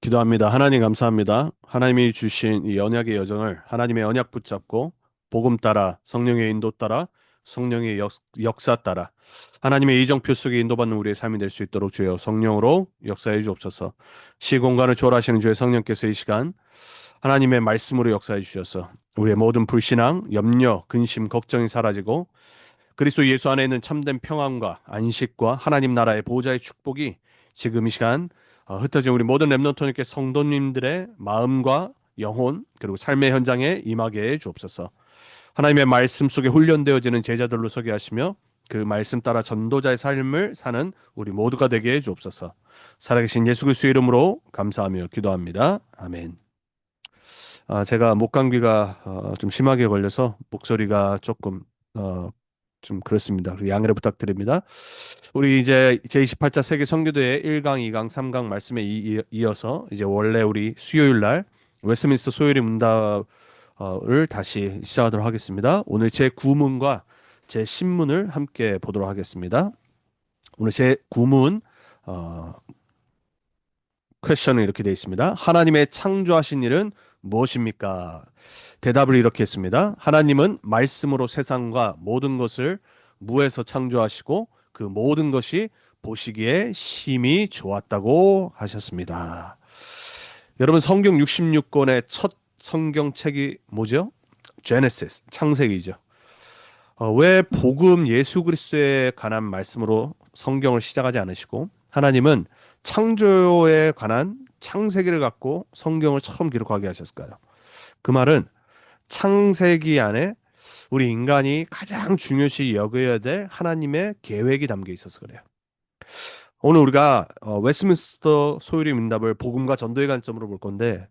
기도합니다. 하나님 감사합니다. 하나님이 주신 이 언약의 여정을 하나님의 언약 붙잡고 복음 따라 성령의 인도 따라 성령의 역사 따라 하나님의 이정표 속에 인도받는 우리의 삶이 될 수 있도록 주여 성령으로 역사해 주옵소서. 시공간을 초월하시는 주의 성령께서 이 시간 하나님의 말씀으로 역사해 주셔서 우리의 모든 불신앙, 염려, 근심, 걱정이 사라지고 그리스도 예수 안에 있는 참된 평안과 안식과 하나님 나라의 보호자의 축복이 지금 이 시간 흩어진 우리 모든 렘넌트님께 성도님들의 마음과 영혼 그리고 삶의 현장에 임하게 해 주옵소서. 하나님의 말씀 속에 훈련되어지는 제자들로 서게 하시며 그 말씀 따라 전도자의 삶을 사는 우리 모두가 되게 해 주옵소서. 살아계신 예수 그리스도의 이름으로 감사하며 기도합니다. 아멘. 제가 목감기가 좀 심하게 걸려서 목소리가 조금 어, 좀 그렇습니다. 양해를 부탁드립니다. 우리 이제 제28차 세계 선교대회 1강, 2강, 3강 말씀에 이어서 이제 원래 우리 수요일 날 웨스트민스터 소요리 문답을 다시 시작하도록 하겠습니다. 오늘 제 구문과 제 신문을 함께 보도록 하겠습니다. 오늘 제 구문 퀘션은 이렇게 되어 있습니다. 하나님의 창조하신 일은 무엇입니까? 대답을 이렇게 했습니다. 하나님은 말씀으로 세상과 모든 것을 무에서 창조하시고 그 모든 것이 보시기에 심히 좋았다고 하셨습니다. 여러분 성경 66권의 첫 성경책이 뭐죠? 제네시스, 창세기죠. 왜 복음 예수 그리스도에 관한 말씀으로 성경을 시작하지 않으시고 하나님은 창조에 관한 창세기를 갖고 성경을 처음 기록하게 하셨을까요? 그 말은 창세기 안에 우리 인간이 가장 중요시 여겨야 될 하나님의 계획이 담겨 있어서 그래요. 오늘 우리가 웨스트민스터 소유리 문답을 복음과 전도의 관점으로 볼 건데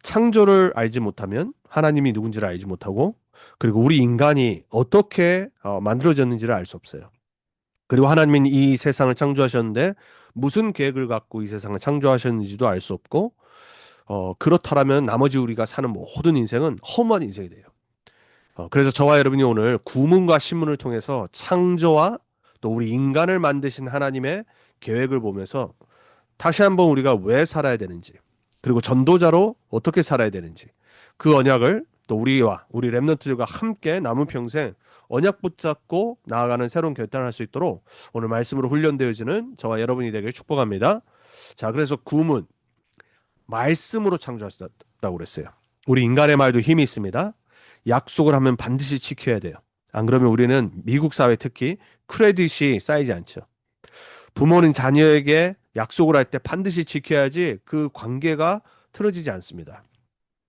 창조를 알지 못하면 하나님이 누군지를 알지 못하고 그리고 우리 인간이 어떻게 만들어졌는지를 알 수 없어요. 그리고 하나님은 이 세상을 창조하셨는데 무슨 계획을 갖고 이 세상을 창조하셨는지도 알 수 없고 그렇다면 나머지 우리가 사는 모든 인생은 허무한 인생이 돼요. 그래서 저와 여러분이 오늘 구문과 신문을 통해서 창조와 또 우리 인간을 만드신 하나님의 계획을 보면서 다시 한번 우리가 왜 살아야 되는지 그리고 전도자로 어떻게 살아야 되는지 그 언약을 또 우리와 우리 렘넌트들과 함께 남은 평생 언약 붙잡고 나아가는 새로운 결단을 할 수 있도록 오늘 말씀으로 훈련되어지는 저와 여러분이 되길 축복합니다. 자, 그래서 구문 말씀으로 창조하셨다고 그랬어요. 우리 인간의 말도 힘이 있습니다. 약속을 하면 반드시 지켜야 돼요. 안 그러면 우리는 미국 사회 특히 크레딧이 쌓이지 않죠. 부모는 자녀에게 약속을 할 때 반드시 지켜야지 그 관계가 틀어지지 않습니다.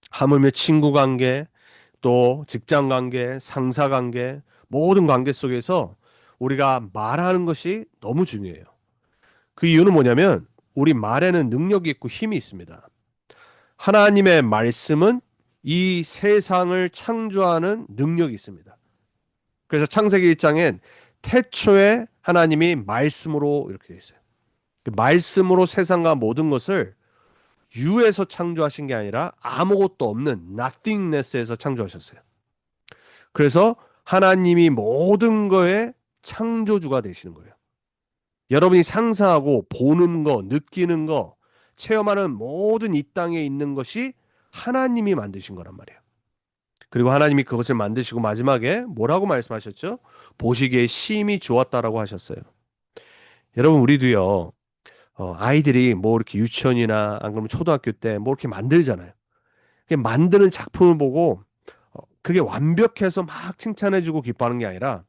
하물며 친구 관계, 또 직장 관계, 상사 관계, 모든 관계 속에서 우리가 말하는 것이 너무 중요해요. 그 이유는 뭐냐면 우리 말에는 능력이 있고 힘이 있습니다. 하나님의 말씀은 이 세상을 창조하는 능력이 있습니다. 그래서 창세기 1장엔 태초에 하나님이 말씀으로 이렇게 되어 있어요. 그 말씀으로 세상과 모든 것을 유에서 창조하신 게 아니라 아무것도 없는 nothingness에서 창조하셨어요. 그래서 하나님이 모든 거의 창조주가 되시는 거예요. 여러분이 상상하고 보는 거, 느끼는 거, 체험하는 모든 이 땅에 있는 것이 하나님이 만드신 거란 말이에요. 그리고 하나님이 그것을 만드시고 마지막에 뭐라고 말씀하셨죠? 보시기에 심히 좋았다라고 하셨어요. 여러분 우리도요. 아이들이 뭐 이렇게 유치원이나 안 그러면 초등학교 때 뭐 이렇게 만들잖아요. 만드는 작품을 보고 그게 완벽해서 막 칭찬해주고 기뻐하는 게 아니라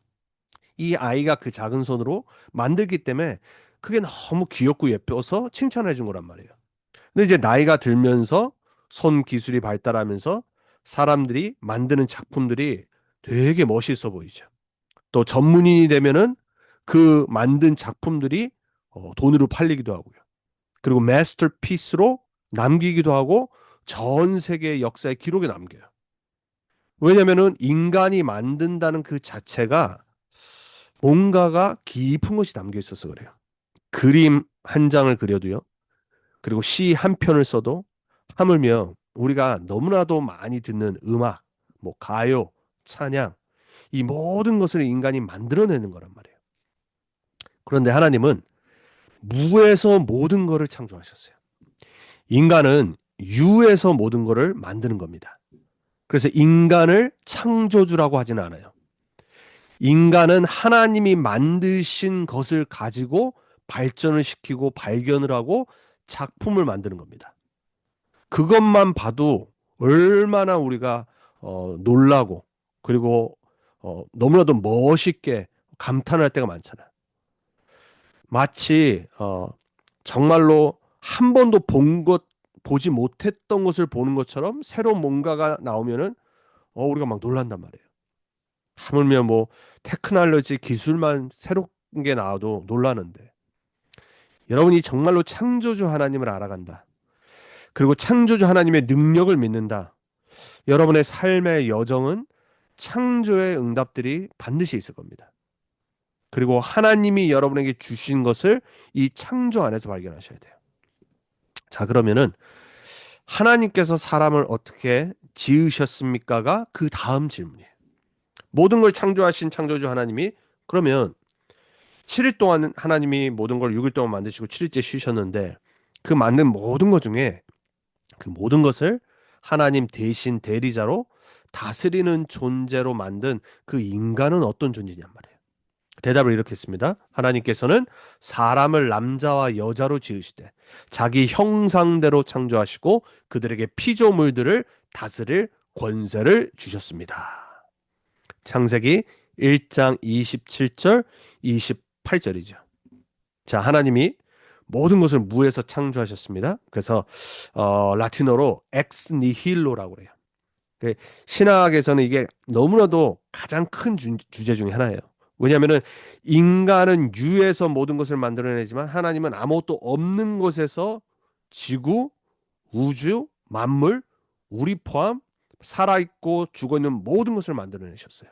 이 아이가 그 작은 손으로 만들기 때문에 그게 너무 귀엽고 예뻐서 칭찬해 준 거란 말이에요. 근데 이제 나이가 들면서 손 기술이 발달하면서 사람들이 만드는 작품들이 되게 멋있어 보이죠. 또 전문인이 되면은 그 만든 작품들이 돈으로 팔리기도 하고요. 그리고 마스터피스로 남기기도 하고 전 세계 역사의 기록에 남겨요. 왜냐면은 인간이 만든다는 그 자체가 뭔가가 깊은 것이 담겨 있어서 그래요. 그림 한 장을 그려도요. 그리고 시 한 편을 써도 하물며 우리가 너무나도 많이 듣는 음악, 뭐 가요, 찬양 이 모든 것을 인간이 만들어내는 거란 말이에요. 그런데 하나님은 무에서 모든 것을 창조하셨어요. 인간은 유에서 모든 것을 만드는 겁니다. 그래서 인간을 창조주라고 하지는 않아요. 인간은 하나님이 만드신 것을 가지고 발전을 시키고 발견을 하고 작품을 만드는 겁니다. 그것만 봐도 얼마나 우리가 놀라고 그리고 너무나도 멋있게 감탄할 때가 많잖아요. 마치 정말로 한 번도 보지 못했던 것을 보는 것처럼 새로운 뭔가가 나오면은 우리가 막 놀란단 말이에요. 하물며 뭐 테크놀로지 기술만 새로운 게 나와도 놀라는데 여러분이 정말로 창조주 하나님을 알아간다. 그리고 창조주 하나님의 능력을 믿는다. 여러분의 삶의 여정은 창조의 응답들이 반드시 있을 겁니다. 그리고 하나님이 여러분에게 주신 것을 이 창조 안에서 발견하셔야 돼요. 자, 그러면은 하나님께서 사람을 어떻게 지으셨습니까가 그 다음 질문이에요. 모든 걸 창조하신 창조주 하나님이 그러면 7일 동안 하나님이 모든 걸 6일 동안 만드시고 7일째 쉬셨는데 그 만든 모든 것 중에 그 모든 것을 하나님 대신 대리자로 다스리는 존재로 만든 그 인간은 어떤 존재냔 말이에요. 대답을 이렇게 했습니다. 하나님께서는 사람을 남자와 여자로 지으시되 자기 형상대로 창조하시고 그들에게 피조물들을 다스릴 권세를 주셨습니다. 창세기 1장 27절 28절이죠. 자, 하나님이 모든 것을 무에서 창조하셨습니다. 그래서 라틴어로 엑스 니힐로라고 그래요. 신학에서는 이게 너무나도 가장 큰 주제 중에 하나예요. 왜냐하면 인간은 유에서 모든 것을 만들어내지만 하나님은 아무것도 없는 곳에서 지구, 우주, 만물, 우리 포함 살아있고 죽어있는 모든 것을 만들어내셨어요.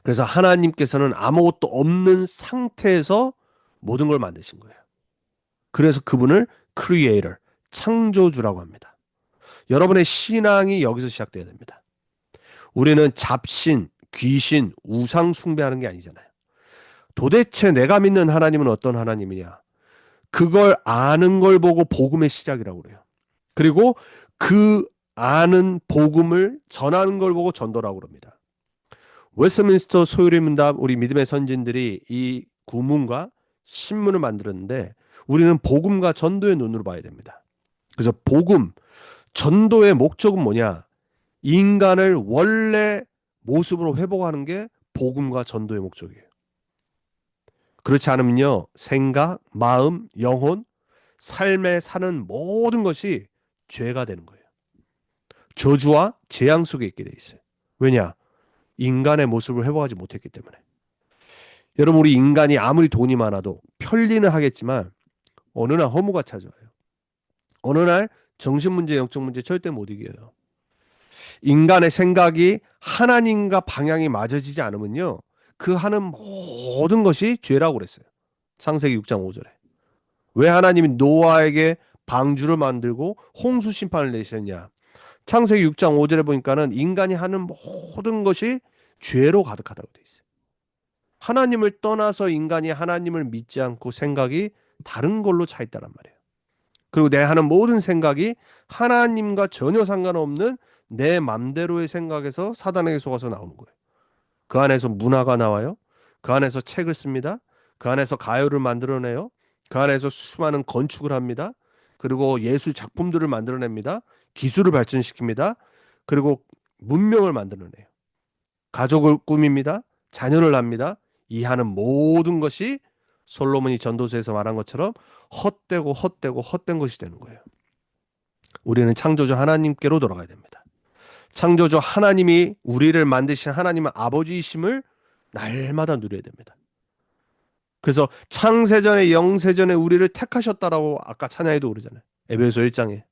그래서 하나님께서는 아무것도 없는 상태에서 모든 걸 만드신 거예요. 그래서 그분을 크리에이터, 창조주라고 합니다. 여러분의 신앙이 여기서 시작돼야 됩니다. 우리는 잡신, 귀신, 우상 숭배하는 게 아니잖아요. 도대체 내가 믿는 하나님은 어떤 하나님이냐? 그걸 아는 걸 보고 복음의 시작이라고 그래요. 그리고 그 아는 복음을 전하는 걸 보고 전도라고 그럽니다. 웨스트민스터 소요리 문답 우리 믿음의 선진들이 이 구문과 신문을 만들었는데 우리는 복음과 전도의 눈으로 봐야 됩니다. 그래서 복음, 전도의 목적은 뭐냐? 인간을 원래 모습으로 회복하는 게 복음과 전도의 목적이에요. 그렇지 않으면요, 생각, 마음, 영혼, 삶에 사는 모든 것이 죄가 되는 거예요. 저주와 재앙 속에 있게 돼 있어요. 왜냐? 인간의 모습을 회복하지 못했기 때문에. 여러분, 우리 인간이 아무리 돈이 많아도 편리는 하겠지만 어느 날 허무가 찾아와요. 어느 날 정신 문제, 영적 문제 절대 못 이겨요. 인간의 생각이 하나님과 방향이 맞아지지 않으면요, 그 하는 모든 것이 죄라고 그랬어요. 창세기 6장 5절에. 왜 하나님이 노아에게 방주를 만들고 홍수 심판을 내셨냐? 창세기 6장 5절에 보니까는 인간이 하는 모든 것이 죄로 가득하다고 돼 있어요. 하나님을 떠나서 인간이 하나님을 믿지 않고 생각이 다른 걸로 차 있다란 말이에요. 그리고 내 하는 모든 생각이 하나님과 전혀 상관없는 내 맘대로의 생각에서 사단에게 속아서 나오는 거예요. 그 안에서 문화가 나와요. 그 안에서 책을 씁니다. 그 안에서 가요를 만들어내요. 그 안에서 수많은 건축을 합니다. 그리고 예술 작품들을 만들어냅니다. 기술을 발전시킵니다. 그리고 문명을 만들어내요. 가족을 꾸밉니다. 자녀를 낳습니다. 이 하는 모든 것이 솔로몬이 전도서에서 말한 것처럼 헛되고 헛되고 헛된 것이 되는 거예요. 우리는 창조주 하나님께로 돌아가야 됩니다. 창조주 하나님이 우리를 만드신 하나님의 아버지이심을 날마다 누려야 됩니다. 그래서 창세전에 영세전에 우리를 택하셨다라고 아까 찬양에도 그러잖아요. 에베소 1장에.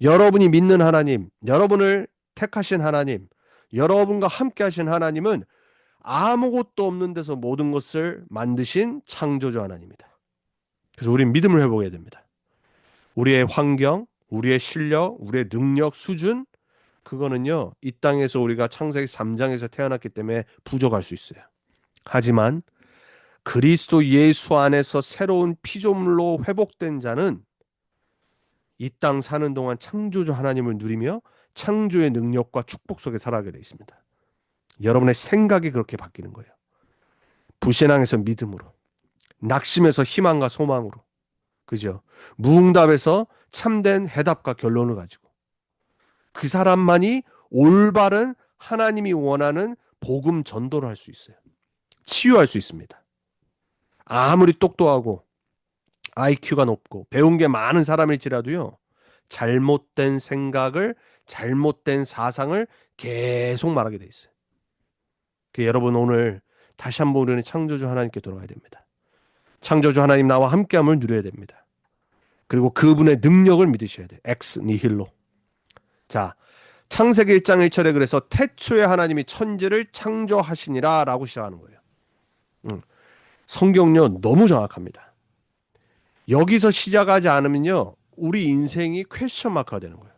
여러분이 믿는 하나님, 여러분을 택하신 하나님, 여러분과 함께 하신 하나님은 아무것도 없는 데서 모든 것을 만드신 창조주 하나님이다. 그래서 우리는 믿음을 회복해야 됩니다. 우리의 환경, 우리의 실력, 우리의 능력 수준, 그거는요, 이 땅에서 우리가 창세기 3장에서 태어났기 때문에 부족할 수 있어요. 하지만 그리스도 예수 안에서 새로운 피조물로 회복된 자는 이 땅 사는 동안 창조주 하나님을 누리며 창조의 능력과 축복 속에 살아가게 돼 있습니다. 여러분의 생각이 그렇게 바뀌는 거예요. 불신앙에서 믿음으로, 낙심에서 희망과 소망으로, 그죠? 무응답에서 참된 해답과 결론을 가지고 그 사람만이 올바른 하나님이 원하는 복음 전도를 할 수 있어요. 치유할 수 있습니다. 아무리 똑똑하고 IQ가 높고 배운 게 많은 사람일지라도요, 잘못된 생각을, 잘못된 사상을 계속 말하게 돼 있어요. 여러분 오늘 다시 한번 우리는 창조주 하나님께 돌아가야 됩니다. 창조주 하나님 나와 함께함을 누려야 됩니다. 그리고 그분의 능력을 믿으셔야 돼요. 엑스 니힐로. 자, 창세기 1장 1절에 그래서 태초에 하나님이 천지를 창조하시니라 라고 시작하는 거예요. 성경요 너무 정확합니다. 여기서 시작하지 않으면요 우리 인생이 퀘스천 마크가 되는 거예요.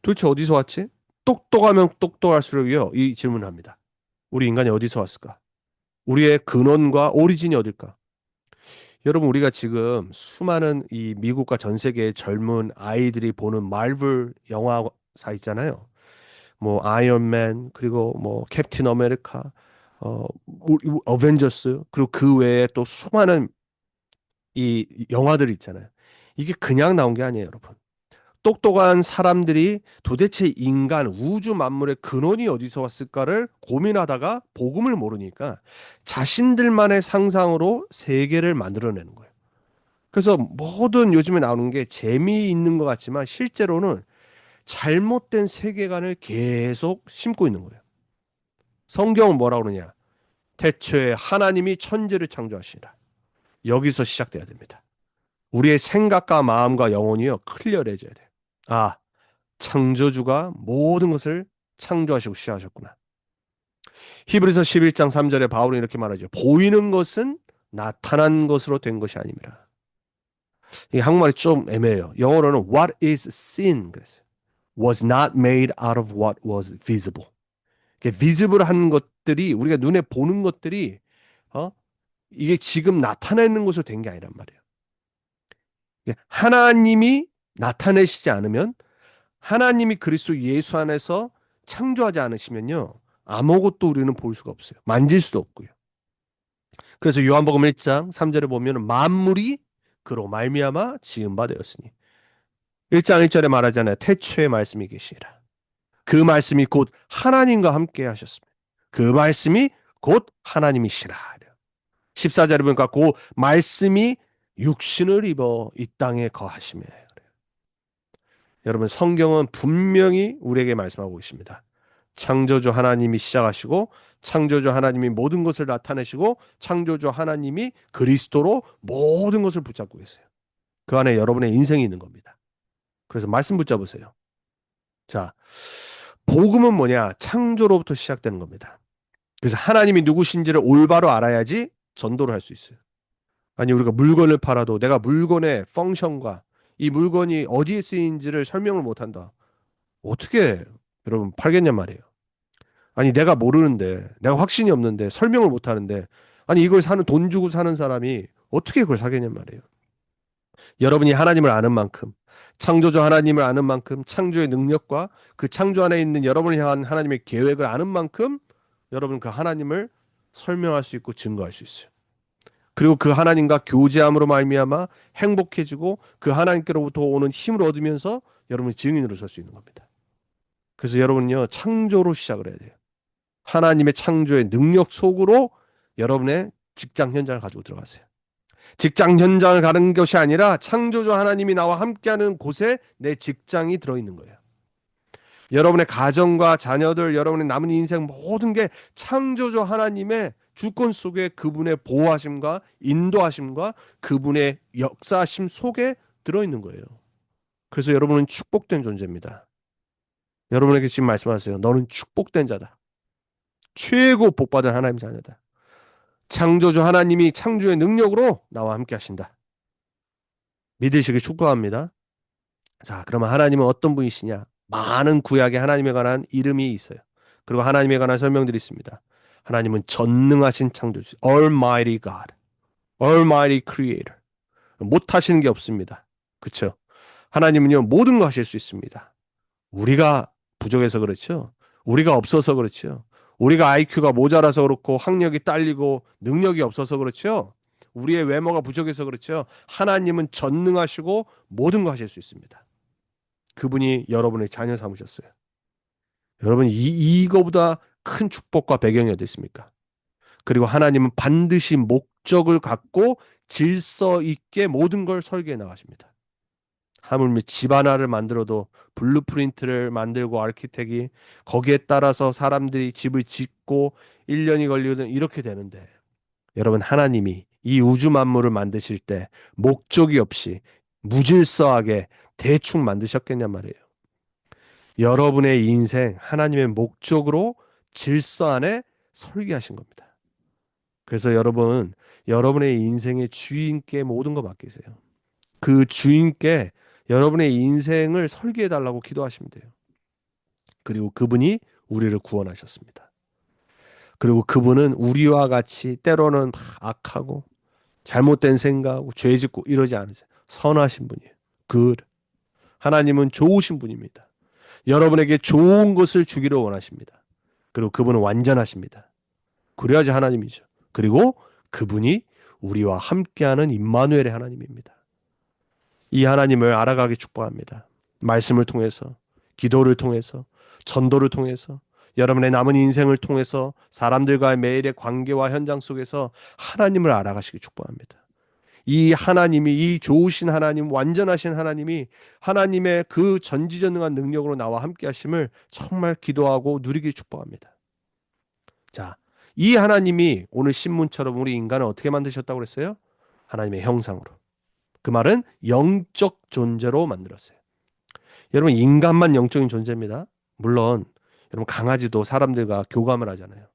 도대체 어디서 왔지? 똑똑하면 똑똑할수록요 이 질문을 합니다. 우리 인간이 어디서 왔을까? 우리의 근원과 오리진이 어딜까? 여러분 우리가 지금 수많은 이 미국과 전 세계의 젊은 아이들이 보는 마블 영화사 있잖아요. 뭐 아이언맨 그리고 뭐 캡틴 아메리카 어벤져스 그리고 그 외에 또 수많은 이 영화들이 있잖아요. 이게 그냥 나온 게 아니에요, 여러분. 똑똑한 사람들이 도대체 인간 우주 만물의 근원이 어디서 왔을까를 고민하다가 복음을 모르니까 자신들만의 상상으로 세계를 만들어내는 거예요. 그래서 모든 요즘에 나오는 게 재미있는 것 같지만 실제로는 잘못된 세계관을 계속 심고 있는 거예요. 성경은 뭐라고 그러냐? 태초에 하나님이 천지를 창조하시니라. 여기서 시작돼야 됩니다. 우리의 생각과 마음과 영혼이요 클리어해져야 돼요. 아, 창조주가 모든 것을 창조하시고 시작하셨구나. 히브리서 11장 3절에 바울은 이렇게 말하죠. 보이는 것은 나타난 것으로 된 것이 아닙니다. 이 한국말이 좀 애매해요. 영어로는 what is seen 그랬어요. was not made out of what was visible. visible한 것들이 우리가 눈에 보는 것들이 어? 이게 지금 나타내는 것으로 된 게 아니란 말이에요. 하나님이 나타내시지 않으면 하나님이 그리스도 예수 안에서 창조하지 않으시면요. 아무것도 우리는 볼 수가 없어요. 만질 수도 없고요. 그래서 요한복음 1장 3절에 보면 만물이 그로 말미암아 지은 바 되었으니 1장 1절에 말하잖아요. 태초에 말씀이 계시니라. 그 말씀이 곧 하나님과 함께 하셨습니다. 그 말씀이 곧 하나님이시라. 14절에 보니까 그 말씀이 육신을 입어 이 땅에 거하시며 여러분 성경은 분명히 우리에게 말씀하고 계십니다. 창조주 하나님이 시작하시고 창조주 하나님이 모든 것을 나타내시고 창조주 하나님이 그리스도로 모든 것을 붙잡고 계세요. 그 안에 여러분의 인생이 있는 겁니다. 그래서 말씀 붙잡으세요. 자, 복음은 뭐냐? 창조로부터 시작되는 겁니다. 그래서 하나님이 누구신지를 올바로 알아야지 전도를 할 수 있어요. 아니 우리가 물건을 팔아도 내가 물건의 펑션과 이 물건이 어디에 쓰이는지를 설명을 못한다. 어떻게 여러분 팔겠냔 말이에요. 아니 내가 모르는데 내가 확신이 없는데 설명을 못하는데 아니 이걸 사는 돈 주고 사는 사람이 어떻게 그걸 사겠냔 말이에요. 여러분이 하나님을 아는 만큼 창조주 하나님을 아는 만큼 창조의 능력과 그 창조 안에 있는 여러분을 향한 하나님의 계획을 아는 만큼 여러분 그 하나님을 설명할 수 있고 증거할 수 있어요. 그리고 그 하나님과 교제함으로 말미암아 행복해지고 그 하나님께로부터 오는 힘을 얻으면서 여러분이 증인으로 설 수 있는 겁니다. 그래서 여러분요 창조로 시작을 해야 돼요. 하나님의 창조의 능력 속으로 여러분의 직장 현장을 가지고 들어가세요. 직장 현장을 가는 것이 아니라 창조주 하나님이 나와 함께하는 곳에 내 직장이 들어있는 거예요. 여러분의 가정과 자녀들, 여러분의 남은 인생 모든 게 창조주 하나님의 주권 속에 그분의 보호하심과 인도하심과 그분의 역사하심 속에 들어있는 거예요. 그래서 여러분은 축복된 존재입니다. 여러분에게 지금 말씀하세요. 너는 축복된 자다. 최고 복받은 하나님 자녀다. 창조주 하나님이 창조의 능력으로 나와 함께 하신다. 믿으시길 축복합니다. 자, 그러면 하나님은 어떤 분이시냐? 많은 구약에 하나님에 관한 이름이 있어요. 그리고 하나님에 관한 설명들이 있습니다. 하나님은 전능하신 창조주, Almighty God, Almighty Creator. 못하시는 게 없습니다. 그렇죠? 하나님은요, 모든 거 하실 수 있습니다. 우리가 부족해서 그렇죠. 우리가 없어서 그렇죠. 우리가 IQ가 모자라서 그렇고 학력이 딸리고 능력이 없어서 그렇죠. 우리의 외모가 부족해서 그렇죠. 하나님은 전능하시고 모든 거 하실 수 있습니다. 그분이 여러분의 자녀 삼으셨어요. 여러분 이거보다 큰 축복과 배경이 어디 있습니까? 그리고 하나님은 반드시 목적을 갖고 질서 있게 모든 걸 설계해 나가십니다. 하물며 집 하나를 만들어도 블루프린트를 만들고 아르키텍이 거기에 따라서 사람들이 집을 짓고 1년이 걸리거든 이렇게 되는데 여러분 하나님이 이 우주 만물을 만드실 때 목적이 없이 무질서하게 대충 만드셨겠냔 말이에요. 여러분의 인생 하나님의 목적으로 질서 안에 설계하신 겁니다. 그래서 여러분 여러분의 인생의 주인께 모든 거 맡기세요. 그 주인께 여러분의 인생을 설계해 달라고 기도하시면 돼요. 그리고 그분이 우리를 구원하셨습니다. 그리고 그분은 우리와 같이 때로는 막 악하고 잘못된 생각하고 죄 짓고 이러지 않으세요. 선하신 분이에요. good. 하나님은 좋으신 분입니다. 여러분에게 좋은 것을 주기를 원하십니다. 그리고 그분은 완전하십니다. 그래야지 하나님이죠. 그리고 그분이 우리와 함께하는 임마누엘의 하나님입니다. 이 하나님을 알아가기 축복합니다. 말씀을 통해서, 기도를 통해서, 전도를 통해서, 여러분의 남은 인생을 통해서 사람들과의 매일의 관계와 현장 속에서 하나님을 알아가시기 축복합니다. 이 하나님이, 이 좋으신 하나님, 완전하신 하나님이 하나님의 그 전지전능한 능력으로 나와 함께 하심을 정말 기도하고 누리기 축복합니다. 자, 이 하나님이 오늘 신문처럼 우리 인간을 어떻게 만드셨다고 그랬어요? 하나님의 형상으로. 그 말은 영적 존재로 만들었어요. 여러분 인간만 영적인 존재입니다. 물론 여러분 강아지도 사람들과 교감을 하잖아요.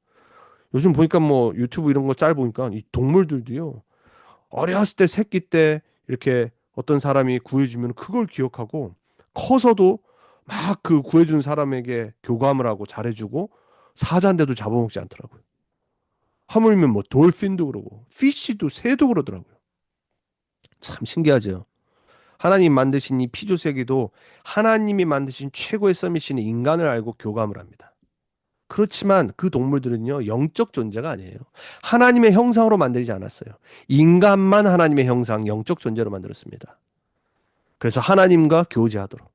요즘 보니까 뭐 유튜브 이런 거 짤 보니까 이 동물들도요. 어렸을 때 새끼 때 이렇게 어떤 사람이 구해주면 그걸 기억하고 커서도 막 그 구해준 사람에게 교감을 하고 잘해주고 사자인데도 잡아먹지 않더라고요. 하물며 뭐 돌핀도 그러고 피쉬도 새도 그러더라고요. 참 신기하죠. 하나님 만드신 이 피조세계도 하나님이 만드신 최고의 서밋인 인간을 알고 교감을 합니다. 그렇지만 그 동물들은요, 영적 존재가 아니에요. 하나님의 형상으로 만들지 않았어요. 인간만 하나님의 형상, 영적 존재로 만들었습니다. 그래서 하나님과 교제하도록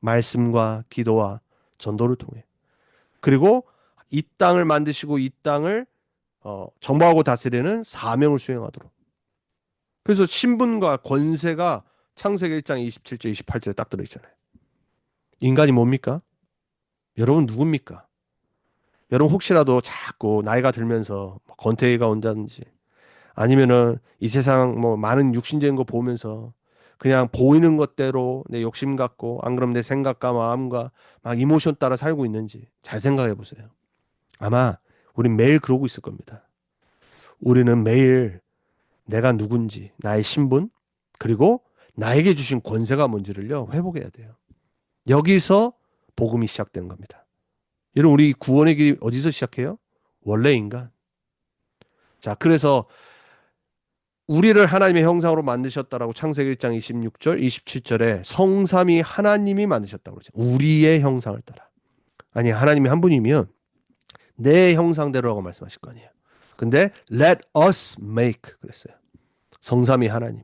말씀과 기도와 전도를 통해 그리고 이 땅을 만드시고 이 땅을 정복하고 다스리는 사명을 수행하도록 그래서 신분과 권세가 창세기 1장 27절, 28절에 딱 들어있잖아요. 인간이 뭡니까? 여러분 누굽니까? 여러분 혹시라도 자꾸 나이가 들면서 권태기가 온다든지 아니면은 이 세상 뭐 많은 육신적인 거 보면서 그냥 보이는 것대로 내 욕심 갖고 안 그러면 내 생각과 마음과 막 이모션 따라 살고 있는지 잘 생각해 보세요. 아마 우린 매일 그러고 있을 겁니다. 우리는 매일 내가 누군지, 나의 신분, 그리고 나에게 주신 권세가 뭔지를요, 회복해야 돼요. 여기서 복음이 시작되는 겁니다. 여러분, 우리 구원의 길이 어디서 시작해요? 원래 인간. 자, 그래서 우리를 하나님의 형상으로 만드셨다라고 창세기 1장 26절, 27절에 성삼위 하나님이 만드셨다고 그러죠. 우리의 형상을 따라. 아니, 하나님이 한 분이면 내 형상대로라고 말씀하실 거 아니에요. 근데 let us make 그랬어요. 성삼위 하나님.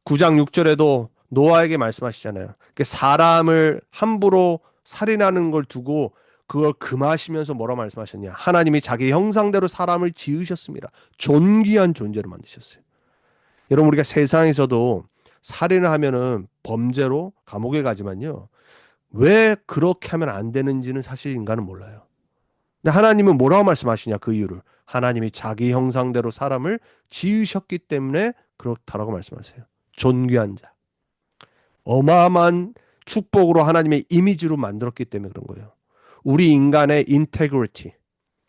9장 6절에도 노아에게 말씀하시잖아요. 사람을 함부로 살인하는 걸 두고 그걸 금하시면서 뭐라 말씀하셨냐. 하나님이 자기 형상대로 사람을 지으셨습니다. 존귀한 존재로 만드셨어요. 여러분 우리가 세상에서도 살인을 하면은 범죄로 감옥에 가지만요. 왜 그렇게 하면 안 되는지는 사실 인간은 몰라요. 근데 하나님은 뭐라고 말씀하시냐 그 이유를. 하나님이 자기 형상대로 사람을 지으셨기 때문에 그렇다라고 말씀하세요. 존귀한 자. 어마어마한 축복으로 하나님의 이미지로 만들었기 때문에 그런 거예요. 우리 인간의 integrity,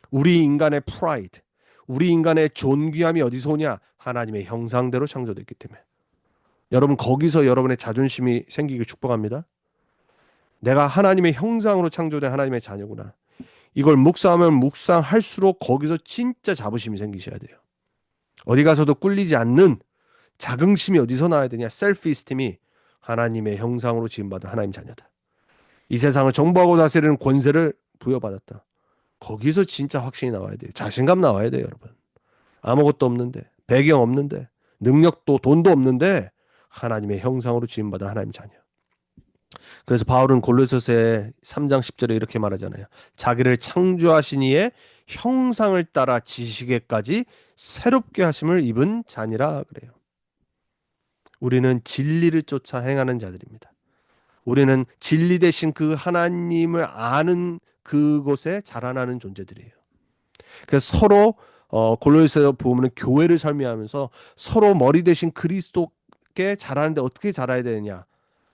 우리 인간의 pride, 우리 인간의 존귀함이 어디서 오냐? 하나님의 형상대로 창조됐기 때문에. 여러분 거기서 여러분의 자존심이 생기길 축복합니다. 내가 하나님의 형상으로 창조된 하나님의 자녀구나. 이걸 묵상하면 묵상할수록 거기서 진짜 자부심이 생기셔야 돼요. 어디 가서도 꿀리지 않는 자긍심이 어디서 나와야 되냐? 셀프 이스팀이 하나님의 형상으로 지음받은 하나님 자녀다. 이 세상을 정복하고 다스리는 권세를 부여받았다. 거기서 진짜 확신이 나와야 돼요. 자신감 나와야 돼요, 여러분. 아무것도 없는데, 배경 없는데, 능력도 돈도 없는데 하나님의 형상으로 지음받은 하나님 자녀. 그래서 바울은 골로새서 3장 10절에 이렇게 말하잖아요. 자기를 창조하신 이의 형상을 따라 지시게까지 새롭게 하심을 입은 자니라 그래요. 우리는 진리를 쫓아 행하는 자들입니다. 우리는 진리 대신 그 하나님을 아는 그곳에 자라나는 존재들이에요. 그래서 서로 골로새서 보면 교회를 설명하면서 서로 머리 대신 그리스도께 자라는데 어떻게 자라야 되느냐?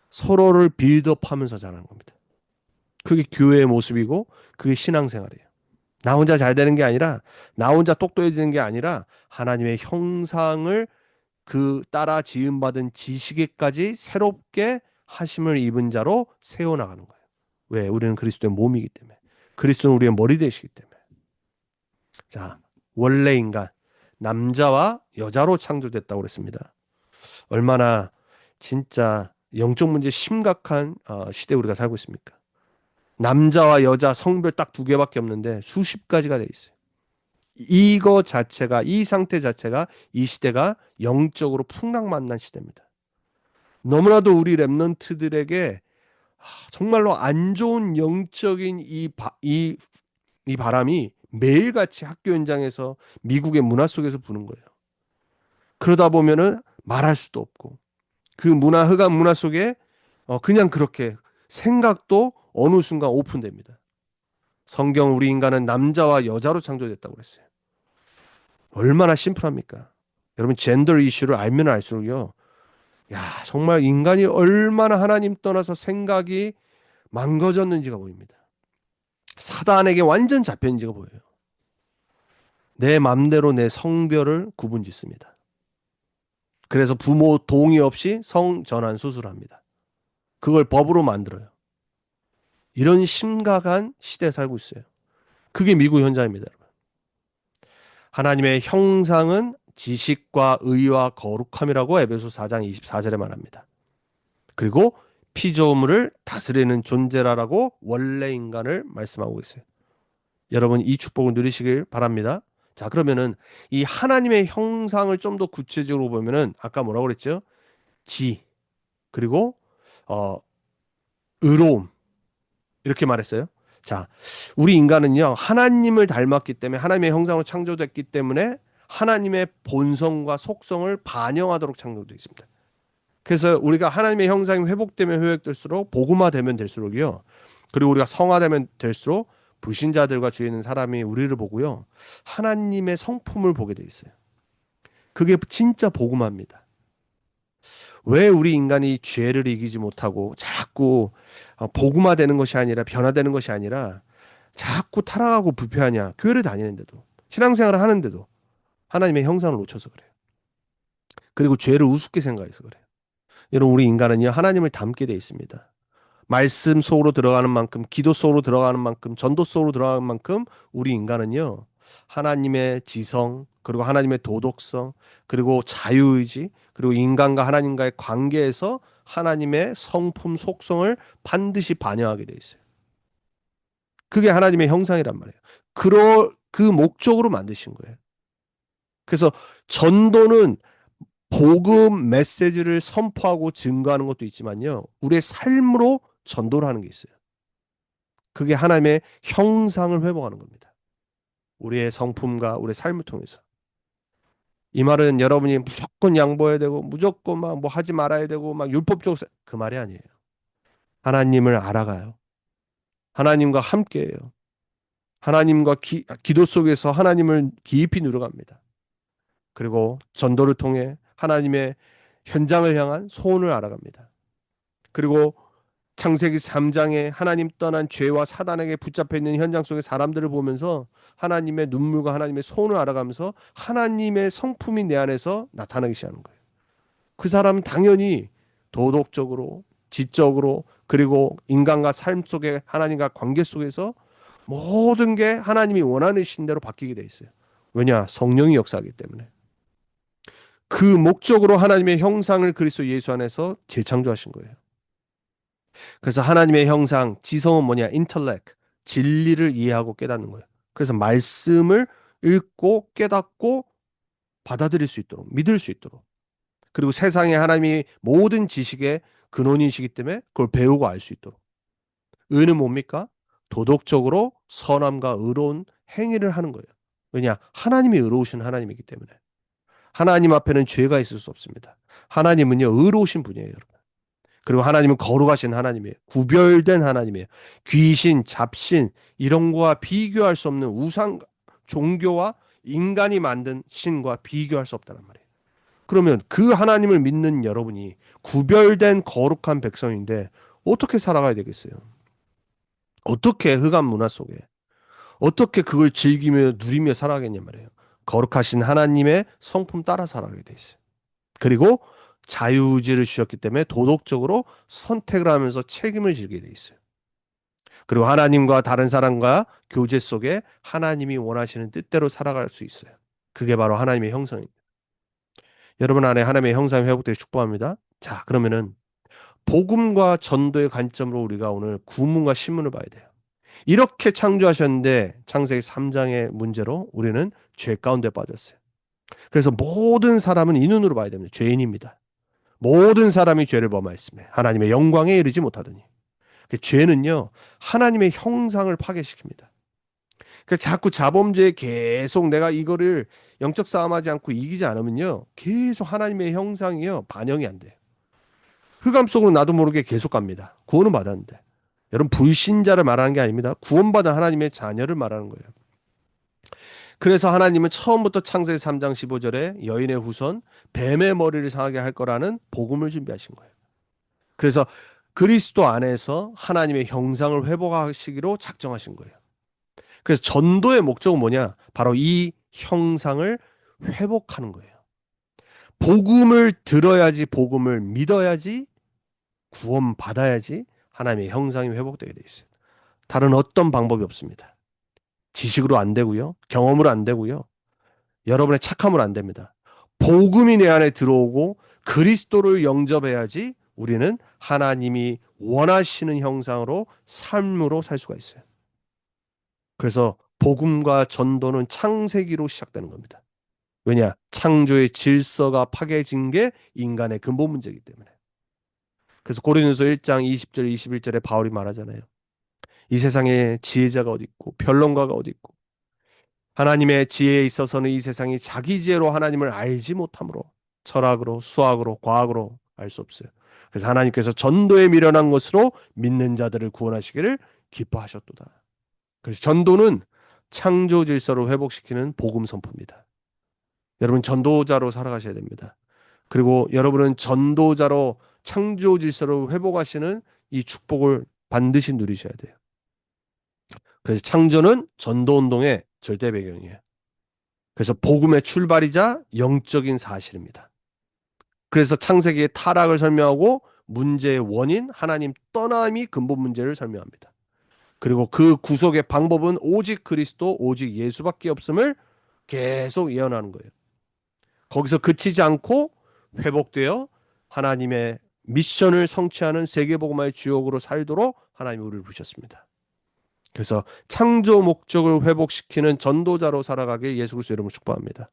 서로를 빌드업하면서 자라는 겁니다. 그게 교회의 모습이고 그게 신앙생활이에요. 나 혼자 잘 되는 게 아니라 나 혼자 똑똑해지는 게 아니라 하나님의 형상을 그 따라 지음받은 지식에까지 새롭게 하심을 입은 자로 세워나가는 거예요. 왜? 우리는 그리스도의 몸이기 때문에. 그리스도는 우리의 머리 되시기 때문에. 자, 원래 인간 남자와 여자로 창조됐다고 그랬습니다. 얼마나 진짜 영적 문제 심각한 시대에 우리가 살고 있습니까? 남자와 여자 성별 딱 두 개밖에 없는데 수십 가지가 돼 있어요. 이거 자체가 이 상태 자체가 이 시대가 영적으로 풍랑만난 시대입니다. 너무나도 우리 랩런트들에게 정말로 안 좋은 영적인 이 바람이 매일같이 학교 현장에서 미국의 문화 속에서 부는 거예요. 그러다 보면은 말할 수도 없고 그 문화 흑암 문화 속에 그냥 그렇게 생각도 어느 순간 오픈됩니다. 성경 우리 인간은 남자와 여자로 창조됐다고 그랬어요. 얼마나 심플합니까? 여러분 젠더 이슈를 알면 알수록요. 야, 정말 인간이 얼마나 하나님 떠나서 생각이 망가졌는지가 보입니다. 사단에게 완전 잡혀있는지가 보여요. 내 맘대로 내 성별을 구분짓습니다. 그래서 부모 동의 없이 성전환 수술합니다. 그걸 법으로 만들어요. 이런 심각한 시대에 살고 있어요. 그게 미국 현장입니다, 여러분. 하나님의 형상은 지식과 의와 거룩함이라고 에베소 4장 24절에 말합니다. 그리고 피조물을 다스리는 존재라고 원래 인간을 말씀하고 있어요. 여러분 이 축복을 누리시길 바랍니다. 자, 그러면은 이 하나님의 형상을 좀 더 구체적으로 보면은 아까 뭐라고 그랬죠? 지 그리고 어 의로움 이렇게 말했어요. 자, 우리 인간은요 하나님을 닮았기 때문에 하나님의 형상으로 창조됐기 때문에 하나님의 본성과 속성을 반영하도록 창조되어 있습니다. 그래서 우리가 하나님의 형상이 회복되면 회복될수록 복음화되면 될수록이요. 그리고 우리가 성화되면 될수록 불신자들과 주위에 있는 사람이 우리를 보고요. 하나님의 성품을 보게 돼 있어요. 그게 진짜 복음화입니다. 왜 우리 인간이 죄를 이기지 못하고 자꾸 복음화되는 것이 아니라 변화되는 것이 아니라 자꾸 타락하고 부패하냐. 교회를 다니는데도 신앙생활을 하는데도 하나님의 형상을 놓쳐서 그래요. 그리고 죄를 우습게 생각해서 그래요. 여러분 우리 인간은요 하나님을 닮게 돼 있습니다. 말씀 속으로 들어가는 만큼 기도 속으로 들어가는 만큼 전도 속으로 들어가는 만큼 우리 인간은요 하나님의 지성 그리고 하나님의 도덕성 그리고 자유의지 그리고 인간과 하나님과의 관계에서 하나님의 성품 속성을 반드시 반영하게 돼 있어요. 그게 하나님의 형상이란 말이에요. 그 목적으로 만드신 거예요. 그래서 전도는 복음 메시지를 선포하고 증거하는 것도 있지만요. 우리의 삶으로 전도를 하는 게 있어요. 그게 하나님의 형상을 회복하는 겁니다. 우리의 성품과 우리의 삶을 통해서. 이 말은 여러분이 무조건 양보해야 되고 무조건 막 뭐 하지 말아야 되고 막 율법적으로 그 말이 아니에요. 하나님을 알아가요. 하나님과 함께해요. 하나님과 기도 속에서 하나님을 깊이 누려갑니다. 그리고 전도를 통해 하나님의 현장을 향한 소원을 알아갑니다. 그리고 창세기 3장에 하나님 떠난 죄와 사단에게 붙잡혀 있는 현장 속의 사람들을 보면서 하나님의 눈물과 하나님의 소원을 알아가면서 하나님의 성품이 내 안에서 나타나기 시작하는 거예요. 그 사람은 당연히 도덕적으로, 지적으로 그리고 인간과 삶 속에 하나님과 관계 속에서 모든 게 하나님이 원하는 대로 바뀌게 돼 있어요. 왜냐? 성령이 역사하기 때문에. 그 목적으로 하나님의 형상을 그리스도 예수 안에서 재창조하신 거예요. 그래서 하나님의 형상, 지성은 뭐냐? 인텔렉트, 진리를 이해하고 깨닫는 거예요. 그래서 말씀을 읽고 깨닫고 받아들일 수 있도록, 믿을 수 있도록. 그리고 세상에 하나님이 모든 지식의 근원이시기 때문에 그걸 배우고 알 수 있도록. 의는 뭡니까? 도덕적으로 선함과 의로운 행위를 하는 거예요. 왜냐? 하나님이 의로우신 하나님이기 때문에. 하나님 앞에는 죄가 있을 수 없습니다. 하나님은요, 의로우신 분이에요, 여러분. 그리고 하나님은 거룩하신 하나님이에요. 구별된 하나님이에요. 귀신, 잡신, 이런 거와 비교할 수 없는 우상, 종교와 인간이 만든 신과 비교할 수 없다는 말이에요. 그러면 그 하나님을 믿는 여러분이 구별된 거룩한 백성인데 어떻게 살아가야 되겠어요? 어떻게 흑암 문화 속에 어떻게 그걸 즐기며 누리며 살아가겠냐 말이에요. 거룩하신 하나님의 성품 따라 살아가게 돼 있어요. 그리고 자유의지를 주셨기 때문에 도덕적으로 선택을 하면서 책임을 지게 돼 있어요. 그리고 하나님과 다른 사람과 교제 속에 하나님이 원하시는 뜻대로 살아갈 수 있어요. 그게 바로 하나님의 형상입니다. 여러분 안에 하나님의 형상이 회복되기 축복합니다. 자, 그러면은 복음과 전도의 관점으로 우리가 오늘 구문과 신문을 봐야 돼요. 이렇게 창조하셨는데 창세기 3장의 문제로 우리는 죄 가운데 빠졌어요. 그래서 모든 사람은 이 눈으로 봐야 됩니다. 죄인입니다. 모든 사람이 죄를 범하였으며 하나님의 영광에 이르지 못하더니. 그 죄는요, 하나님의 형상을 파괴시킵니다. 그 자꾸 자범죄에 계속 내가 이거를 영적 싸움하지 않고 이기지 않으면요, 계속 하나님의 형상이요 반영이 안 돼요. 흑암 속으로 나도 모르게 계속 갑니다. 구원은 받았는데. 여러분, 불신자를 말하는 게 아닙니다. 구원받은 하나님의 자녀를 말하는 거예요. 그래서 하나님은 처음부터 창세기 3장 15절에 여인의 후손 뱀의 머리를 상하게 할 거라는 복음을 준비하신 거예요. 그래서 그리스도 안에서 하나님의 형상을 회복하시기로 작정하신 거예요. 그래서 전도의 목적은 뭐냐? 바로 이 형상을 회복하는 거예요. 복음을 들어야지, 복음을 믿어야지, 구원받아야지 하나님의 형상이 회복되게 돼 있어요. 다른 어떤 방법이 없습니다. 지식으로 안 되고요. 경험으로 안 되고요. 여러분의 착함으로 안 됩니다. 복음이 내 안에 들어오고 그리스도를 영접해야지 우리는 하나님이 원하시는 형상으로 삶으로 살 수가 있어요. 그래서 복음과 전도는 창세기로 시작되는 겁니다. 왜냐? 창조의 질서가 파괴진 게 인간의 근본 문제이기 때문에. 그래서 고린도서 1장 20절 21절에 바울이 말하잖아요. 이 세상에 지혜자가 어디 있고 변론가가 어디 있고 하나님의 지혜에 있어서는 이 세상이 자기 지혜로 하나님을 알지 못함으로 철학으로 수학으로 과학으로 알 수 없어요. 그래서 하나님께서 전도에 미련한 것으로 믿는 자들을 구원하시기를 기뻐하셨도다. 그래서 전도는 창조 질서를 회복시키는 복음 선포입니다. 여러분 전도자로 살아가셔야 됩니다. 그리고 여러분은 전도자로 창조 질서를 회복하시는 이 축복을 반드시 누리셔야 돼요. 그래서 창조는 전도 운동의 절대 배경이에요. 그래서 복음의 출발이자 영적인 사실입니다. 그래서 창세기의 타락을 설명하고 문제의 원인 하나님 떠남이 근본 문제를 설명합니다. 그리고 그 구속의 방법은 오직 그리스도 오직 예수밖에 없음을 계속 예언하는 거예요. 거기서 그치지 않고 회복되어 하나님의 미션을 성취하는 세계복음화의 주역으로 살도록 하나님이 우리를 부르셨습니다. 그래서 창조 목적을 회복시키는 전도자로 살아가길 예수 그리스도 이름으로 축복합니다.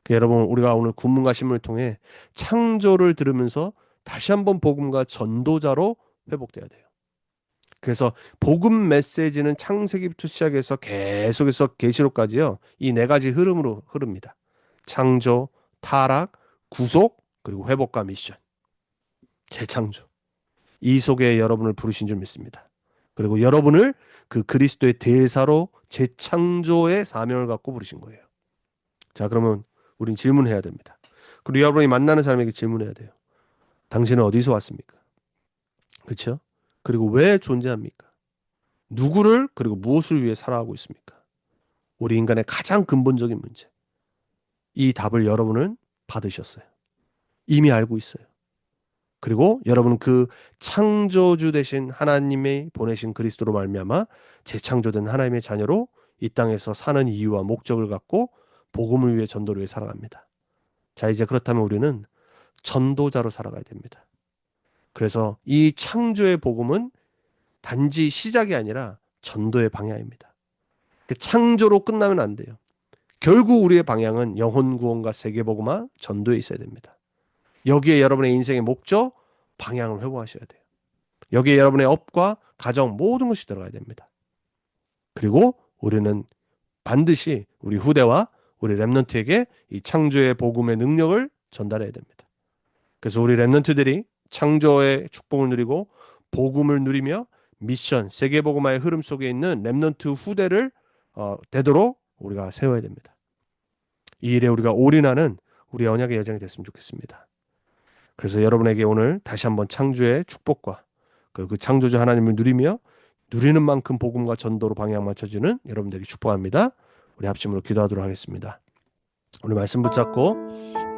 여러분 우리가 오늘 군문과 신문을 통해 창조를 들으면서 다시 한번 복음과 전도자로 회복돼야 돼요. 그래서 복음 메시지는 창세기부터 시작해서 계속해서 계시록까지요. 이 네 가지 흐름으로 흐릅니다. 창조, 타락, 구속, 그리고 회복과 미션. 재창조. 이 속에 여러분을 부르신 줄 믿습니다. 그리고 여러분을 그 그리스도의 대사로 재창조의 사명을 갖고 부르신 거예요. 자, 그러면 우린 질문해야 됩니다. 그리고 여러분이 만나는 사람에게 질문해야 돼요. 당신은 어디서 왔습니까? 그렇죠? 그리고 왜 존재합니까? 누구를 그리고 무엇을 위해 살아가고 있습니까? 우리 인간의 가장 근본적인 문제. 이 답을 여러분은 받으셨어요. 이미 알고 있어요. 그리고 여러분은 그 창조주 되신 하나님의 보내신 그리스도로 말미암아 재창조된 하나님의 자녀로 이 땅에서 사는 이유와 목적을 갖고 복음을 위해 전도를 위해 살아갑니다. 자, 이제 그렇다면 우리는 전도자로 살아가야 됩니다. 그래서 이 창조의 복음은 단지 시작이 아니라 전도의 방향입니다. 그 창조로 끝나면 안 돼요. 결국 우리의 방향은 영혼 구원과 세계 복음화 전도에 있어야 됩니다. 여기에 여러분의 인생의 목적, 방향을 회복하셔야 돼요. 여기에 여러분의 업과 가정 모든 것이 들어가야 됩니다. 그리고 우리는 반드시 우리 후대와 우리 랩런트에게 이 창조의 복음의 능력을 전달해야 됩니다. 그래서 우리 랩런트들이 창조의 축복을 누리고 복음을 누리며 미션, 세계복음화의 흐름 속에 있는 랩런트 후대를 되도록 우리가 세워야 됩니다. 이 일에 우리가 올인하는 우리 언약의 여정이 됐으면 좋겠습니다. 그래서 여러분에게 오늘 다시 한번 창조의 축복과 그 창조주 하나님을 누리며 누리는 만큼 복음과 전도로 방향 맞춰주는 여러분들에게 축복합니다. 우리 합심으로 기도하도록 하겠습니다. 오늘 말씀 붙잡고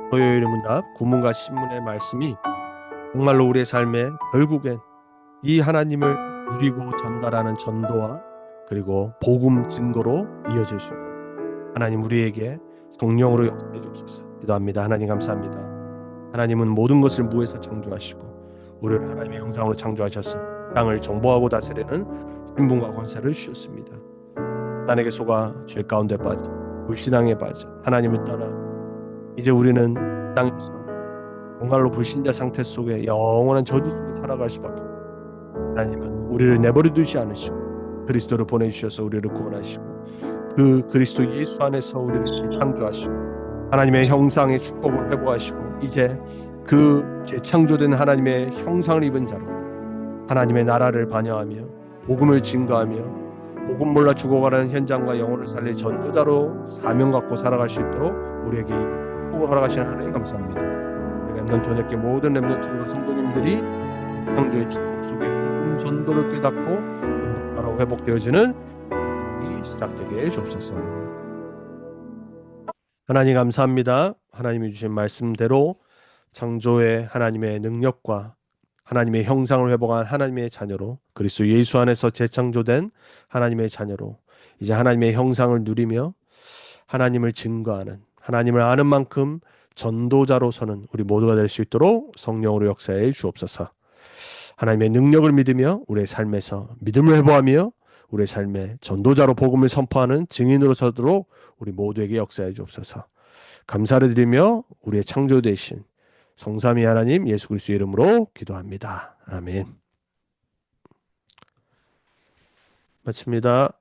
토요일의 문답 구문과 신문의 말씀이 정말로 우리의 삶에 결국엔 이 하나님을 누리고 전달하는 전도와 그리고 복음 증거로 이어질 수 있고 하나님 우리에게 성령으로 역사해 주옵소서. 기도합니다. 하나님 감사합니다. 하나님은 모든 것을 무에서 창조하시고 우리를 하나님의 형상으로 창조하셔서 땅을 정복하고 다스리는 신분과 권세를 주셨습니다. 사단에게 속아 죄 가운데 빠져 불신앙에 빠져 하나님을 떠나 이제 우리는 땅에서 정말로 불신자 상태 속에 영원한 저주 속에 살아갈 수밖에 없습니다. 하나님은 우리를 내버려 두지 않으시고 그리스도를 보내주셔서 우리를 구원하시고 그 그리스도 예수 안에서 우리를 창조하시고 하나님의 형상의 축복을 회복하시고 이제 그 재창조된 하나님의 형상을 입은 자로 하나님의 나라를 반영하며 복음을 증거하며 복음 몰라 죽어가는 현장과 영혼을 살릴 전도자로 사명 갖고 살아갈 수 있도록 우리에게 축복을 허락하시는 하나님 감사합니다. 우리 렘넌트 언약궤 모든 렘넌트들과 성도님들이 창조의 축복 속에 복음 전도를 깨닫고 전도자로 회복되어지는 일이 시작되게 해주옵소서. 하나님 감사합니다. 하나님이 주신 말씀대로 창조의 하나님의 능력과 하나님의 형상을 회복한 하나님의 자녀로 그리스도 예수 안에서 재창조된 하나님의 자녀로 이제 하나님의 형상을 누리며 하나님을 증거하는 하나님을 아는 만큼 전도자로 서는 우리 모두가 될 수 있도록 성령으로 역사해 주옵소서. 하나님의 능력을 믿으며 우리의 삶에서 믿음을 회복하며 우리의 삶에 전도자로 복음을 선포하는 증인으로 서도록 우리 모두에게 역사해 주옵소서. 감사를 드리며 우리의 창조되신 성삼위 하나님 예수 그리스도의 이름으로 기도합니다. 아멘. 마칩니다.